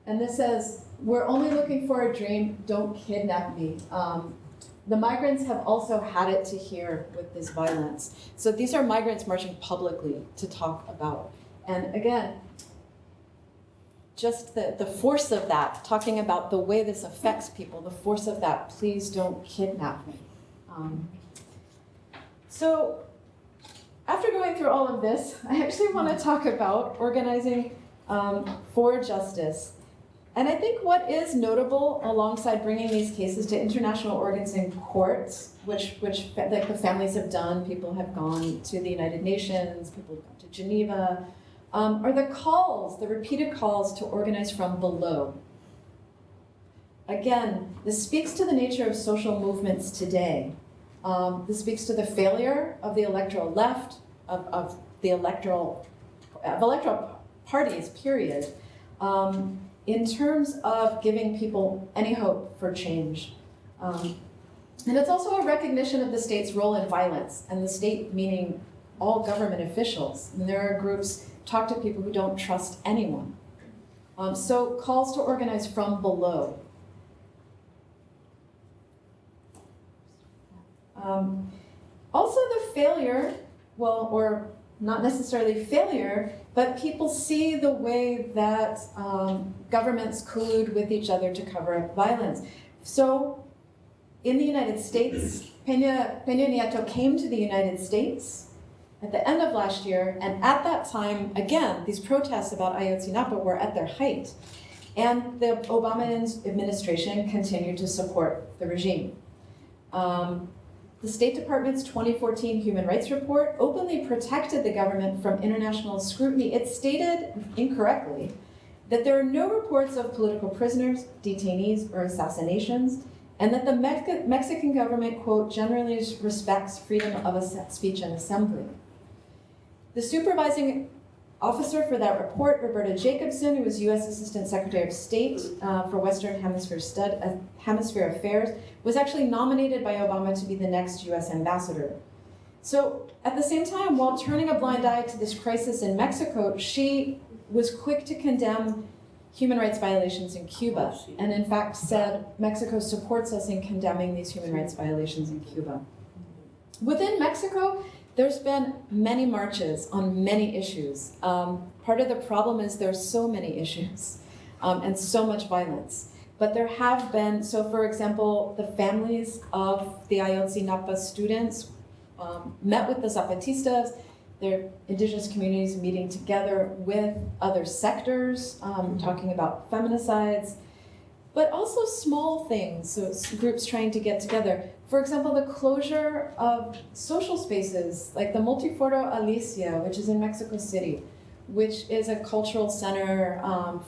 And this says, we're only looking for a dream, don't kidnap me. The migrants have also had it to hear with this violence. So these are migrants marching publicly to talk about. And again, just the force of that, talking about the way this affects people, the force of that, please don't kidnap me. So after going through all of this, I actually want to talk about organizing for justice. And I think what is notable alongside bringing these cases to international organizing courts, which like the families have done, people have gone to the United Nations, people have gone to Geneva, are the calls, the repeated calls to organize from below. Again, this speaks to the nature of social movements today. This speaks to the failure of the electoral left, of electoral parties, period, in terms of giving people any hope for change. And it's also a recognition of the state's role in violence, and the state meaning all government officials. And there are groups, talk to people who don't trust anyone. So calls to organize from below. Also the failure, well, or not necessarily failure, but people see the way that governments collude with each other to cover up violence. So in the United States, Peña Nieto came to the United States at the end of last year, and at that time, again, these protests about Ayotzinapa were at their height. And the Obama administration continued to support the regime. The State Department's 2014 Human Rights Report openly protected the government from international scrutiny. It stated, incorrectly, that there are no reports of political prisoners, detainees, or assassinations, and that the Mexican government, quote, generally respects freedom of speech and assembly. The supervising officer for that report, Roberta Jacobson, who was U.S. Assistant Secretary of State for Western Hemisphere Affairs, was actually nominated by Obama to be the next U.S. ambassador. So at the same time, while turning a blind eye to this crisis in Mexico, she was quick to condemn human rights violations in Cuba, and in fact said, Mexico supports us in condemning these human rights violations in Cuba. Within Mexico, there's been many marches on many issues. Part of the problem is there's so many issues and so much violence. But there have been, so for example, the families of the Ayotzinapa students met with the Zapatistas, their indigenous communities meeting together with other sectors, talking about feminicides, but also small things, so it's groups trying to get together. For example, the closure of social spaces, like the Multiforo Alicia, which is in Mexico City, which is a cultural center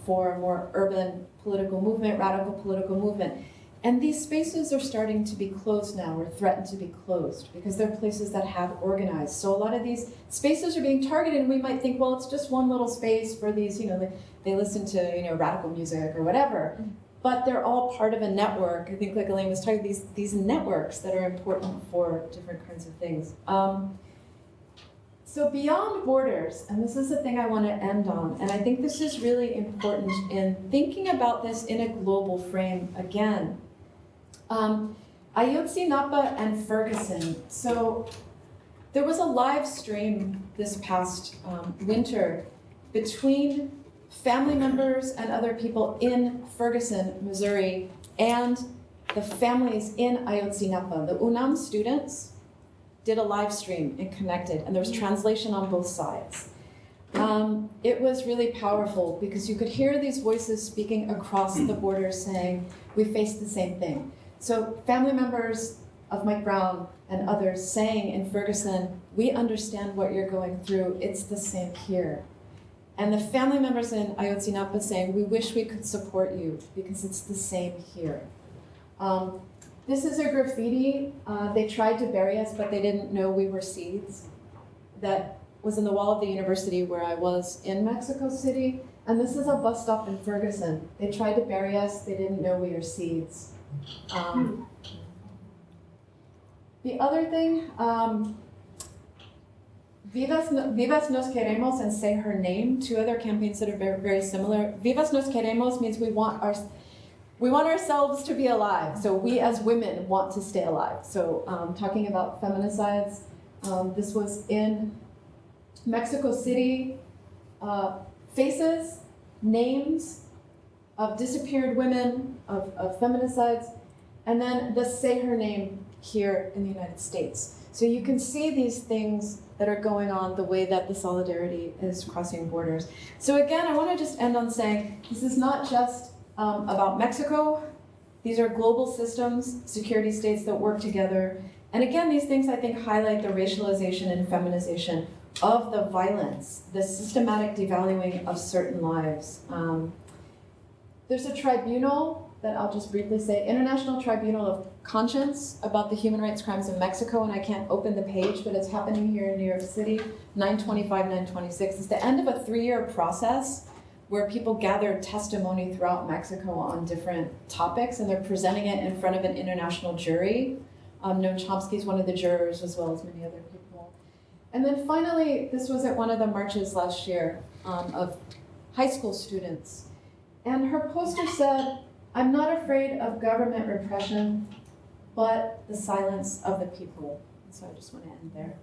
for more urban political movement, radical political movement. And these spaces are starting to be closed now, or threatened to be closed, because they're places that have organized. So a lot of these spaces are being targeted, and we might think, well, it's just one little space for these, they listen to, radical music or whatever. But they're all part of a network. I think, like Elaine was talking, these networks that are important for different kinds of things. So beyond borders, and this is the thing I want to end on, and I think this is really important in thinking about this in a global frame again. Ayotzinapa and Ferguson. So there was a live stream this past winter between family members and other people in Ferguson, Missouri, and the families in Ayotzinapa. The UNAM students did a live stream and connected, and there was translation on both sides. It was really powerful because you could hear these voices speaking across the border saying, we face the same thing. So family members of Mike Brown and others saying in Ferguson, we understand what you're going through, it's the same here. And the family members in Ayotzinapa saying, we wish we could support you because it's the same here. This is a graffiti. They tried to bury us, but they didn't know we were seeds. That was in the wall of the university where I was in Mexico City. And this is a bus stop in Ferguson. They tried to bury us. They didn't know we were seeds. The other thing, Vivas Nos Queremos and Say Her Name, two other campaigns that are very, very similar. Vivas Nos Queremos means we want ourselves to be alive. So we as women want to stay alive. So talking about feminicides, this was in Mexico City, faces, names of disappeared women, of feminicides, and then the Say Her Name here in the United States. So you can see these things that are going on, the way that the solidarity is crossing borders. So again, I want to just end on saying, this is not just about Mexico. These are global systems, security states that work together. And again, these things I think highlight the racialization and feminization of the violence, the systematic devaluing of certain lives. There's a tribunal that I'll just briefly say, International Tribunal of Conscience about the human rights crimes in Mexico, and I can't open the page, but it's happening here in New York City, 9/25, 9/26. It's the end of a 3-year process where people gathered testimony throughout Mexico on different topics, and they're presenting it in front of an international jury. Noam Chomsky is one of the jurors, as well as many other people. And then finally, this was at one of the marches last year of high school students. And her poster said, I'm not afraid of government repression, but the silence of the people. So I just want to end there.